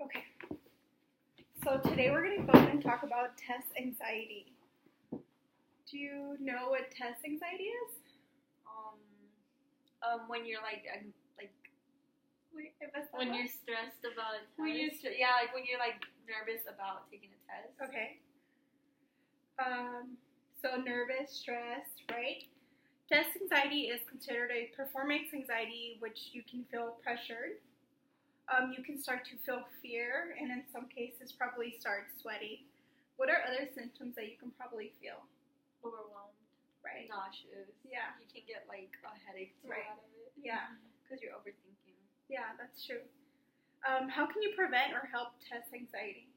Okay. So today we're going to go and talk about test anxiety. Do you know what test anxiety is? When you're like Wait, I messed that When up. you're stressed about a test. when you're like nervous about taking a test. Okay. So nervous, stressed, right? Test anxiety is considered a performance anxiety, which you can feel pressured. You can start to feel fear, and in some cases, probably start sweating. What are other symptoms that you can probably feel? Overwhelmed. Right. Nauseous. Yeah. You can get like a headache too Right. out of it. Yeah. Because you're overthinking. Yeah, that's true. How can you prevent or help test anxiety?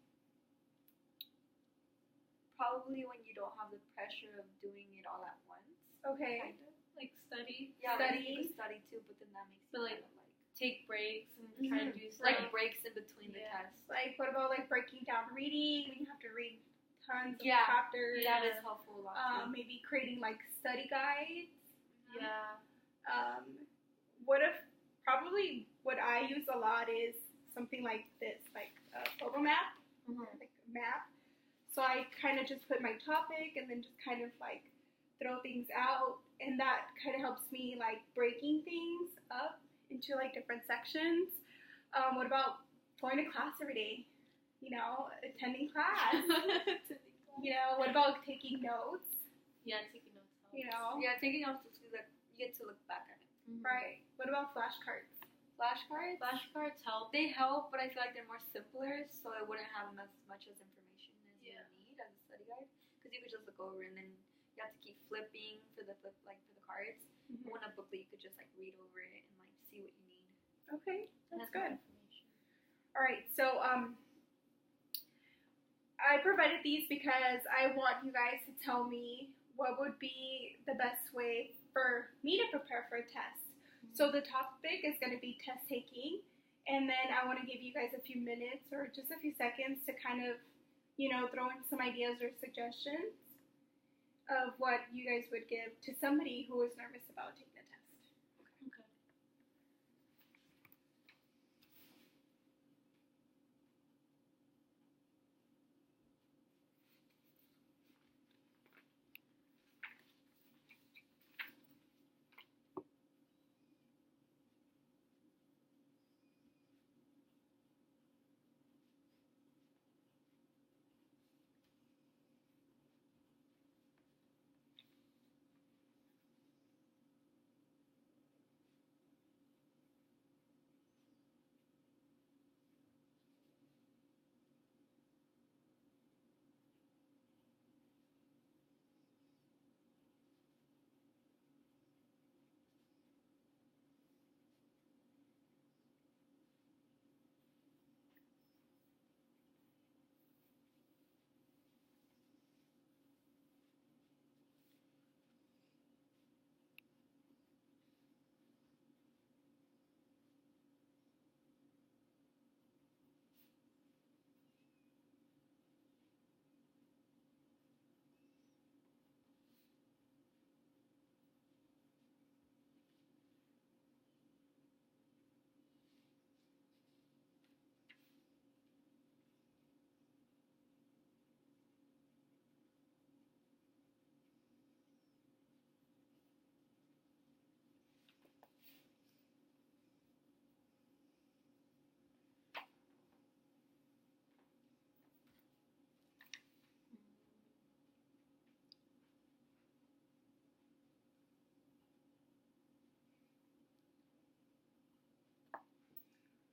Probably when you don't have the pressure of doing it all at once. Okay. Kind of. Like study. Yeah, Study. like you could study too, but then that makes you But, like, kind of like Take breaks and try to do stuff. like breaks in between the Yeah. tests. Like, what about like breaking down reading when you have to read tons of Yeah. chapters? That is helpful a lot too. Maybe creating like study guides. Yeah. What if probably what I use a lot is something like this, like a photo map, like a map. So I kind of just put my topic and then just kind of like throw things out, and that kind of helps me like breaking things up into like different sections. What about going to class every day? You know, attending class. You know, what about taking notes? Yeah, taking notes. helps. You know, Yeah, taking off just like you get to look back at it. right? What about flashcards? Flashcards. Flashcards help. They help, but I feel like they're more simpler, so it wouldn't have as much as information as Yeah. you need as a study guide. Because you could just look over and then you have to keep flipping for the for the cards. Mhm. When a booklet, you could just like read over it and like see what you need. Okay, And that's more good. information. All right, so I provided these because I want you guys to tell me what would be the best way for me to prepare for a test. So the topic is going to be test taking, and then I want to give you guys a few minutes or just a few seconds to kind of, you know, throw in some ideas or suggestions of what you guys would give to somebody who is nervous about taking a test. Okay.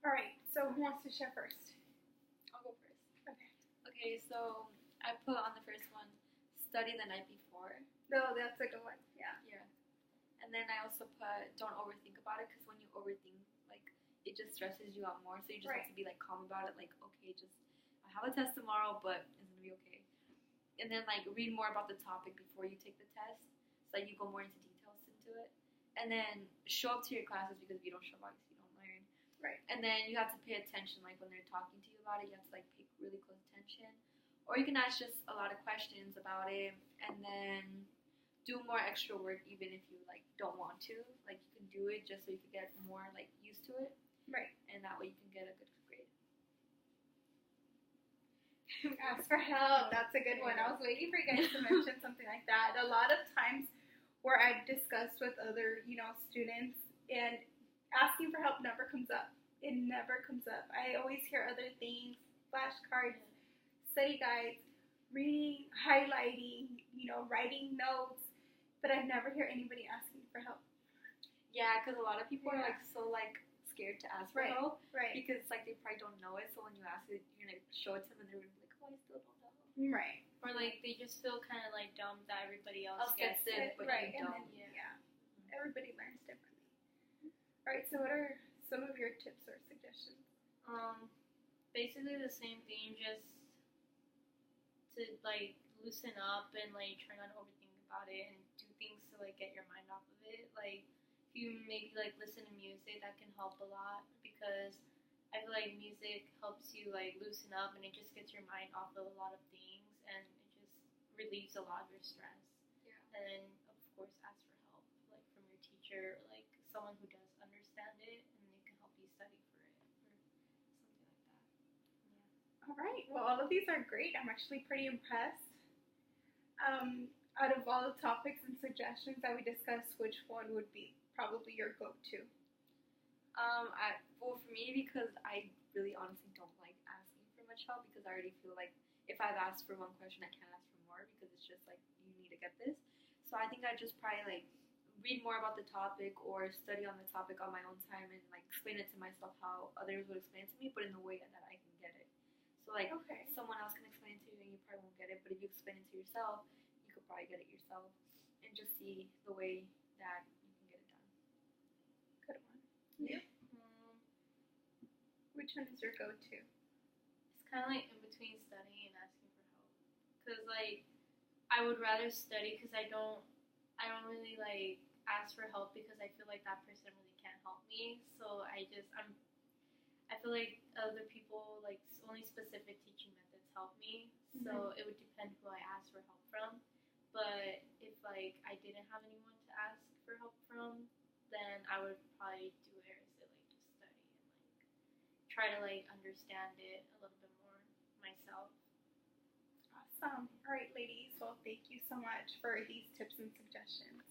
All right, so who wants to share first? I'll go first. Okay. Okay, so I put on the first one, study the night before. No, that's a good one. Yeah. Yeah. And then I also put, don't overthink about it, because when you overthink, like, it just stresses you out more. So you just have to be, like, calm about it. Like, okay, just, I have a test tomorrow, but it's going to be okay. And then, like, read more about the topic before you take the test. So that you go more into details into it. And then show up to your classes, because if you don't show up, obviously you don't learn. Right. And then you have to pay attention, like, when they're talking to you about it, you have to, like, pay really close attention. Or you can ask just a lot of questions about it, and then do more extra work even if you, like, don't want to. Like, you can do it just so you can get more, like, used to it, Right. and that way you can get a good grade. Ask for help. That's a good one. I was waiting for you guys to mention something like that. A lot of times where I've discussed with other, students, and asking for help never comes up. It never comes up. I always hear other things, flashcards, study guides, reading, highlighting, writing notes, but I never hear anybody asking for help. Yeah, because a lot of people are so scared to ask for help. Right. Because they probably don't know it, so when you ask it, you're gonna show it to them and they're gonna be like, oh, I still don't know. Right. Or they just feel kind of dumb that everybody else gets it, but right. you don't. And then, everybody learns differently. All right. So what are some of your tips or suggestions? Basically the same thing, just to loosen up and try not to overthink about it and do things to get your mind off of it. If you maybe listen to music, that can help a lot, because I feel like music helps you loosen up, and it just gets your mind off of a lot of things, and it just relieves a lot of your stress. Yeah. And then of course ask for help, from your teacher, or someone who does understand it, and they can help you study for it or something like that. Yeah. All right. Well, all of these are great. I'm actually pretty impressed. Out of all the topics and suggestions that we discussed, which one would be probably your go-to? Well, for me, because I really honestly don't like asking for much help, because I already feel like if I've asked for one question, I can't ask for more, because it's just you need to get this. So I think I just probably read more about the topic or study on the topic on my own time and explain it to myself how others would explain it to me, but in the way that I can get it. So Okay. someone else can explain it to you and you probably won't get it, but if you explain it to yourself, you could probably get it yourself and just see the way that you can get it done. Good one. Yeah. Which one is your go-to? It's kind of in between studying and asking for help, because I would rather study, because I don't really ask for help, because I feel like that person really can't help me. So I feel like other people, only specific teaching methods help me. So it would depend who I ask for help from. But if I didn't have anyone to ask for help from, then I would probably do it as just study and try to understand it a little bit more myself. Awesome. All right, ladies. Well, thank you so much for these tips and suggestions.